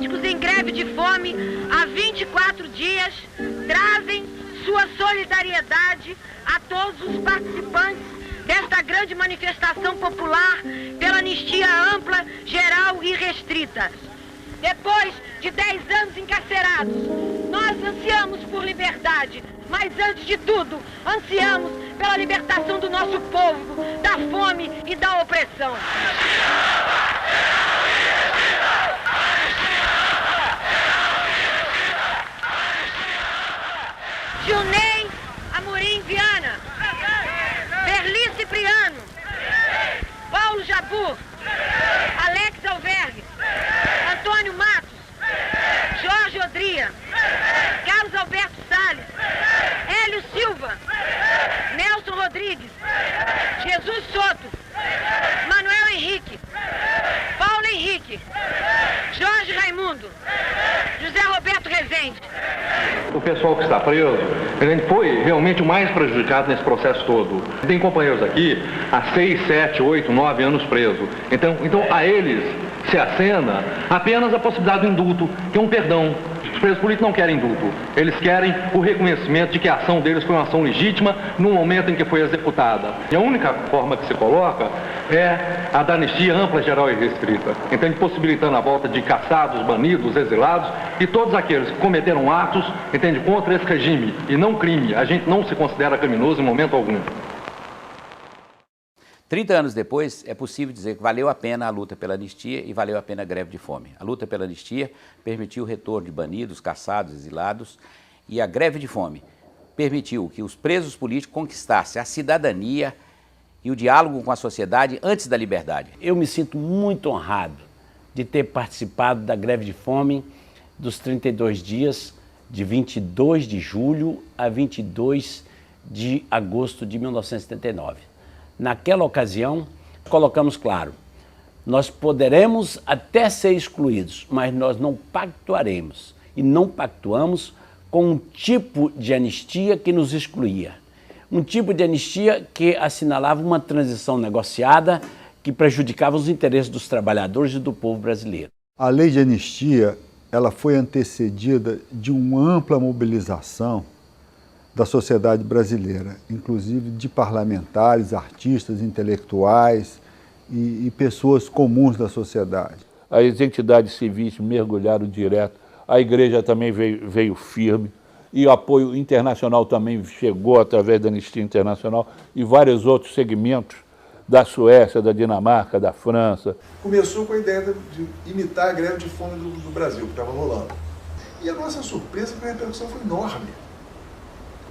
políticos em greve de fome há 24 dias trazem sua solidariedade a todos os participantes desta grande manifestação popular pela anistia ampla, geral e restrita. Depois de 10 anos encarcerados, nós ansiamos por liberdade, mas antes de tudo, ansiamos pela libertação do nosso povo, da fome e da opressão. Gilney Amorim Viana, Berli Cipriano, Paulo Jabur, Alex Alvergue, Antônio Matos, Jorge Odria, Carlos Alberto Salles, Hélio Silva, Nelson Rodrigues, Jesus Soto, Manuel Henrique, Paulo Henrique, Jorge Raimundo, José Roberto Rezende. O pessoal que está preso, ele foi realmente o mais prejudicado nesse processo todo. Tem companheiros aqui há 6, 7, 8, 9 anos presos. Então a eles se acena apenas a possibilidade do indulto, que é um perdão. Os presos políticos não querem indulto. Eles querem o reconhecimento de que a ação deles foi uma ação legítima no momento em que foi executada. E a única forma que se coloca é a da anistia ampla, geral e restrita. Então, possibilitando a volta de caçados, banidos, exilados e todos aqueles que cometeram atos, entende, contra esse regime e não crime. A gente não se considera criminoso em momento algum. 30 anos depois, é possível dizer que valeu a pena a luta pela anistia e valeu a pena a greve de fome. A luta pela anistia permitiu o retorno de banidos, caçados, exilados, e a greve de fome permitiu que os presos políticos conquistassem a cidadania e o diálogo com a sociedade antes da liberdade. Eu me sinto muito honrado de ter participado da greve de fome dos 32 dias, de 22 de julho a 22 de agosto de 1979. Naquela ocasião, colocamos claro, nós poderemos até ser excluídos, mas nós não pactuaremos e não pactuamos com um tipo de anistia que nos excluía. Um tipo de anistia que assinalava uma transição negociada que prejudicava os interesses dos trabalhadores e do povo brasileiro. A lei de anistia, ela foi antecedida de uma ampla mobilização da sociedade brasileira, inclusive de parlamentares, artistas, intelectuais e pessoas comuns da sociedade. As entidades civis mergulharam direto, a igreja também veio firme, e o apoio internacional também chegou através da Anistia Internacional e vários outros segmentos da Suécia, da Dinamarca, da França. Começou com a ideia de imitar a greve de fome do Brasil, que estava rolando. E a nossa surpresa foi que a repercussão foi enorme.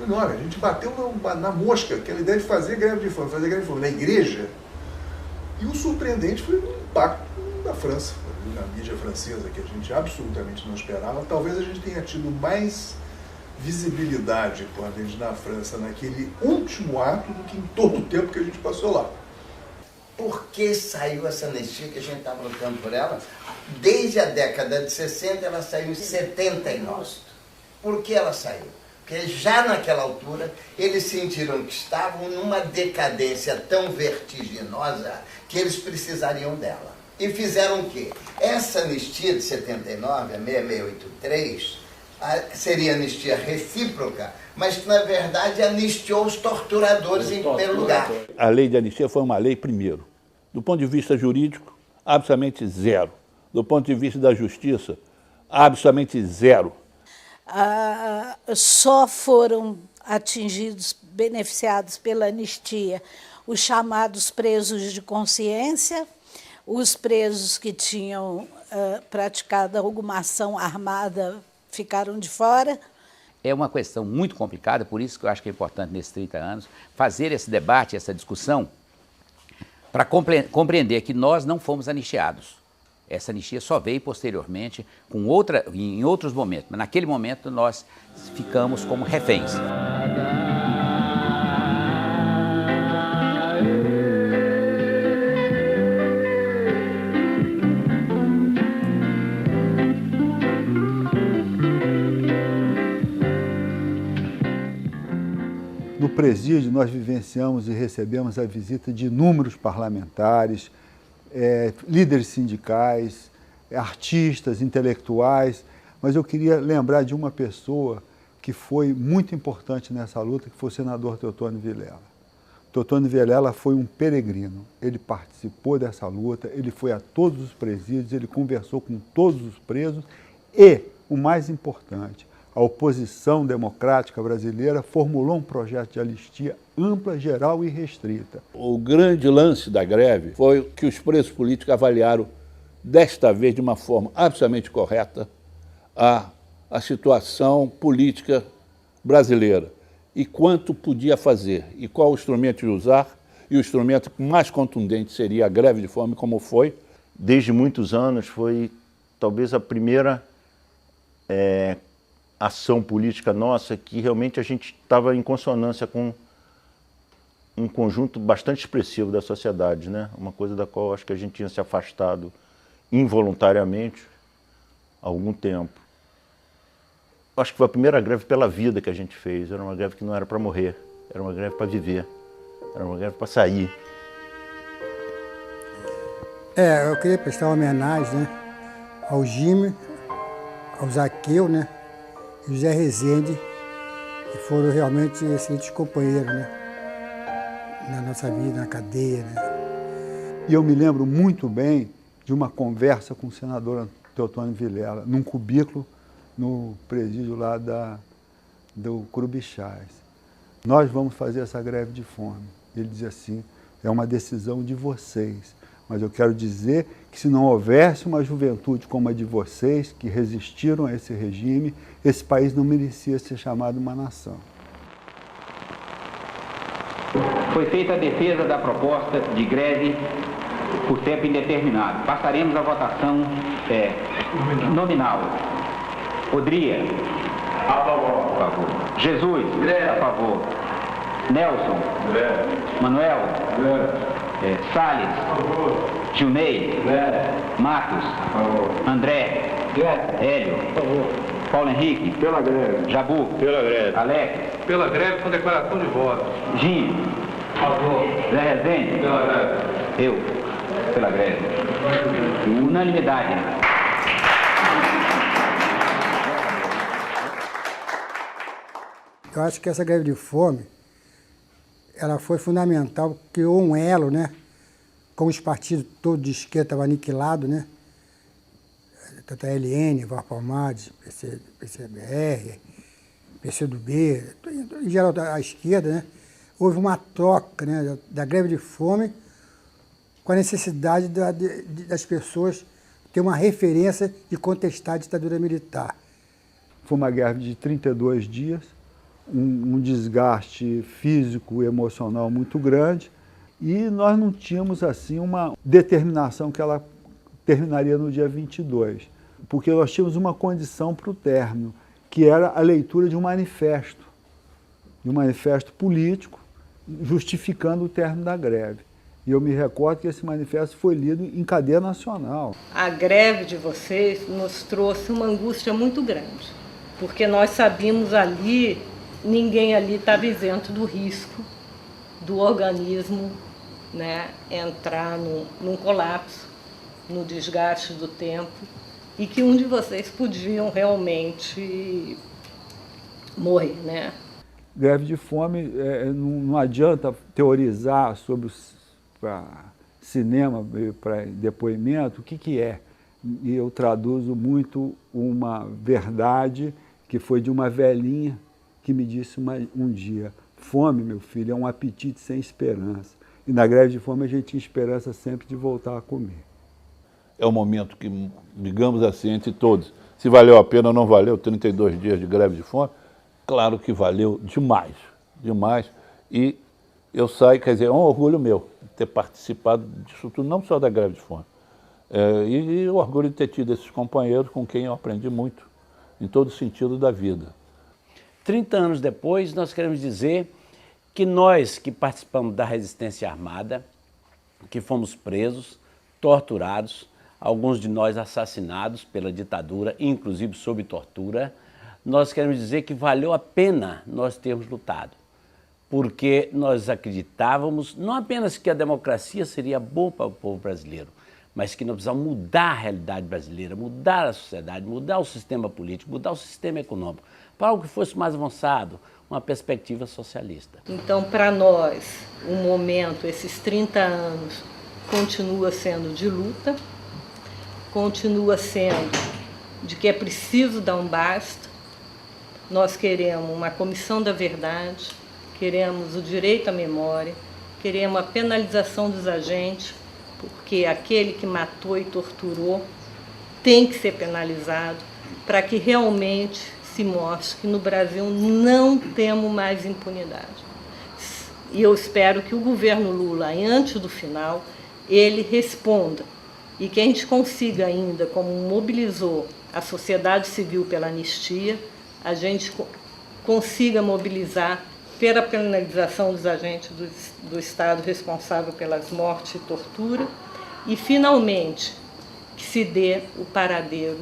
A gente bateu na mosca, aquela ideia de fazer greve de fome na igreja. E o surpreendente foi o impacto da França, na mídia francesa, que a gente absolutamente não esperava. Talvez a gente tenha tido mais visibilidade com a gente na França naquele último ato do que em todo o tempo que a gente passou lá. Por que saiu essa anistia que a gente estava lutando por ela? Desde a década de 60, ela saiu em 79. Por que ela saiu? Porque já naquela altura eles sentiram que estavam numa decadência tão vertiginosa que eles precisariam dela. E fizeram o quê? Essa anistia de 79, a 6683, seria anistia recíproca, mas que na verdade anistiou os torturadores em primeiro lugar. A lei de anistia foi uma lei, primeiro, do ponto de vista jurídico, absolutamente zero. Do ponto de vista da justiça, absolutamente zero. Só foram atingidos, beneficiados pela anistia, os chamados presos de consciência, os presos que tinham praticado alguma ação armada ficaram de fora. É uma questão muito complicada, por isso que eu acho que é importante nesses 30 anos fazer esse debate, essa discussão, para compreender que nós não fomos anistiados. Essa anistia só veio posteriormente, em outros momentos, mas naquele momento nós ficamos como reféns. No presídio, nós vivenciamos e recebemos a visita de inúmeros parlamentares, líderes sindicais, artistas, intelectuais, mas eu queria lembrar de uma pessoa que foi muito importante nessa luta, que foi o senador Teotônio Vilela. Teotônio Vilela foi um peregrino, ele participou dessa luta, ele foi a todos os presídios, ele conversou com todos os presos e, o mais importante, a oposição democrática brasileira formulou um projeto de anistia ampla, geral e restrita. O grande lance da greve foi que os presos políticos avaliaram, desta vez de uma forma absolutamente correta, a situação política brasileira e quanto podia fazer e qual o instrumento de usar, e o instrumento mais contundente seria a greve de fome, como foi. Desde muitos anos foi talvez a primeira ação política nossa que realmente a gente estava em consonância com um conjunto bastante expressivo da sociedade, né? Uma coisa da qual acho que a gente tinha se afastado involuntariamente há algum tempo. Acho que foi a primeira greve pela vida que a gente fez. Era uma greve que não era para morrer, era uma greve para viver, era uma greve para sair. Eu queria prestar uma homenagem, né, ao Jimmy, ao Zaqueu, né, e o Zé Rezende, que foram realmente excelentes companheiros, né, na nossa vida, na cadeia, né. E eu me lembro muito bem de uma conversa com o senador Teotônio Vilela, num cubículo no presídio lá do Curubichás. Nós vamos fazer essa greve de fome. Ele dizia assim, é uma decisão de vocês, mas eu quero dizer que se não houvesse uma juventude como a de vocês, que resistiram a esse regime, esse país não merecia ser chamado uma nação. Foi feita a defesa da proposta de greve por tempo indeterminado. Passaremos à votação nominal. Odria. A favor. A favor. Jesus. A favor. Nelson. Manuel. Salles. A favor. Gilney. Marcos. A favor. André. Hélio. A favor. Paulo Henrique. Pela greve. Jabu. Pela greve. Alex. Pela greve com declaração de voto. Jim. A favor. Zé Rezende. Pela greve. Eu. Pela greve. Unanimidade. Eu acho que essa greve de fome, ela foi fundamental, criou um elo, né? Como os partidos todos de esquerda estavam aniquilados, né? Tanto a LN, Var Palmares, PCBR, PCdoB, em geral a esquerda, né? Houve uma troca, né, da greve de fome com a necessidade das pessoas ter uma referência de contestar a ditadura militar. Foi uma guerra de 32 dias, um desgaste físico e emocional muito grande, e nós não tínhamos assim uma determinação que ela terminaria no dia 22, porque nós tínhamos uma condição para o término, que era a leitura de um manifesto político, justificando o término da greve. E eu me recordo que esse manifesto foi lido em cadeia nacional. A greve de vocês nos trouxe uma angústia muito grande, porque nós sabíamos ali, ninguém ali estava isento do risco do organismo, né, entrar num colapso, no desgaste do tempo, e que um de vocês podiam realmente morrer, né? Greve de fome, não adianta teorizar sobre para cinema, para depoimento, o que é. E eu traduzo muito uma verdade que foi de uma velhinha que me disse um dia, fome, meu filho, é um apetite sem esperança. E na greve de fome a gente tinha esperança sempre de voltar a comer. É um momento que, digamos assim, entre todos, se valeu a pena ou não valeu 32 dias de greve de fome, claro que valeu demais, demais. E eu saio, quer dizer, é um orgulho meu ter participado disso tudo, não só da greve de fome. E o orgulho de ter tido esses companheiros com quem eu aprendi muito, em todo o sentido da vida. 30 anos depois, nós queremos dizer que nós que participamos da resistência armada, que fomos presos, torturados, alguns de nós assassinados pela ditadura, inclusive sob tortura, nós queremos dizer que valeu a pena nós termos lutado, porque nós acreditávamos não apenas que a democracia seria boa para o povo brasileiro, mas que nós precisamos mudar a realidade brasileira, mudar a sociedade, mudar o sistema político, mudar o sistema econômico, para algo que fosse mais avançado, uma perspectiva socialista. Então, para nós, o momento, esses 30 anos, continua sendo de luta, continua sendo de que é preciso dar um basta. Nós queremos uma comissão da verdade, queremos o direito à memória, queremos a penalização dos agentes, porque aquele que matou e torturou tem que ser penalizado para que realmente se mostre que no Brasil não temos mais impunidade. E eu espero que o governo Lula, antes do final, ele responda e que a gente consiga ainda, como mobilizou a sociedade civil pela anistia, a gente consiga mobilizar pela penalização dos agentes do Estado responsável pelas mortes e tortura e, finalmente, que se dê o paradeiro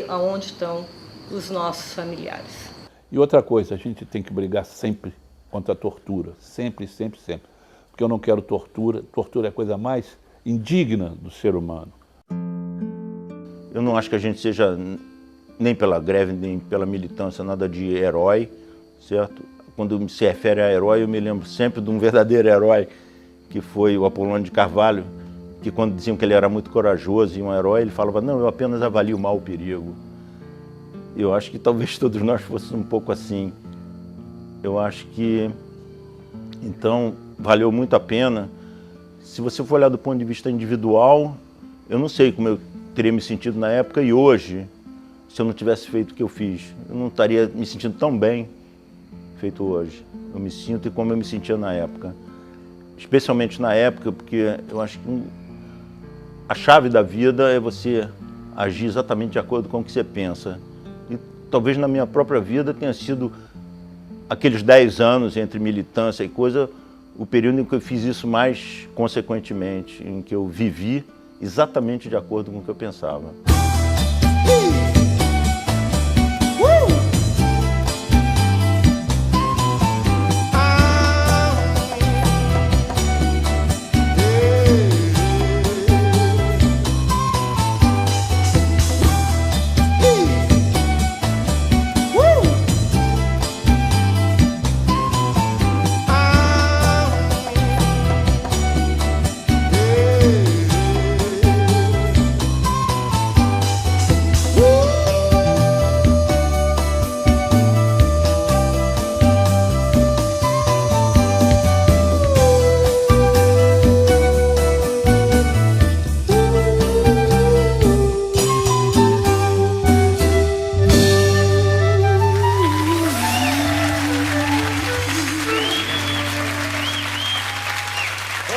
aonde estão os nossos familiares. E outra coisa, a gente tem que brigar sempre contra a tortura, sempre, sempre, sempre. Porque eu não quero tortura, tortura é a coisa mais indigna do ser humano. Eu não acho que a gente seja, nem pela greve, nem pela militância, nada de herói, certo? Quando se refere a herói, eu me lembro sempre de um verdadeiro herói, que foi o Apolônio de Carvalho, que quando diziam que ele era muito corajoso e um herói, ele falava, não, eu apenas avalio mal o perigo. Eu acho que talvez todos nós fôssemos um pouco assim. Eu acho que, então, valeu muito a pena. Se você for olhar do ponto de vista individual, eu não sei como eu teria me sentido na época e hoje, se eu não tivesse feito o que eu fiz, eu não estaria me sentindo tão bem feito hoje. Eu me sinto como eu me sentia na época. Especialmente na época, porque eu acho que a chave da vida é você agir exatamente de acordo com o que você pensa. E talvez na minha própria vida tenha sido aqueles 10 anos entre militância e coisa, o período em que eu fiz isso mais consequentemente, em que eu vivi exatamente de acordo com o que eu pensava.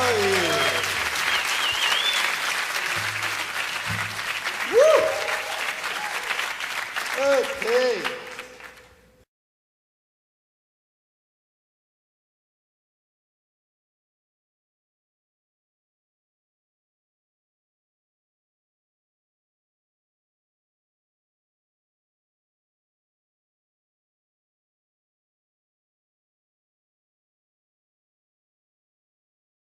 Aí.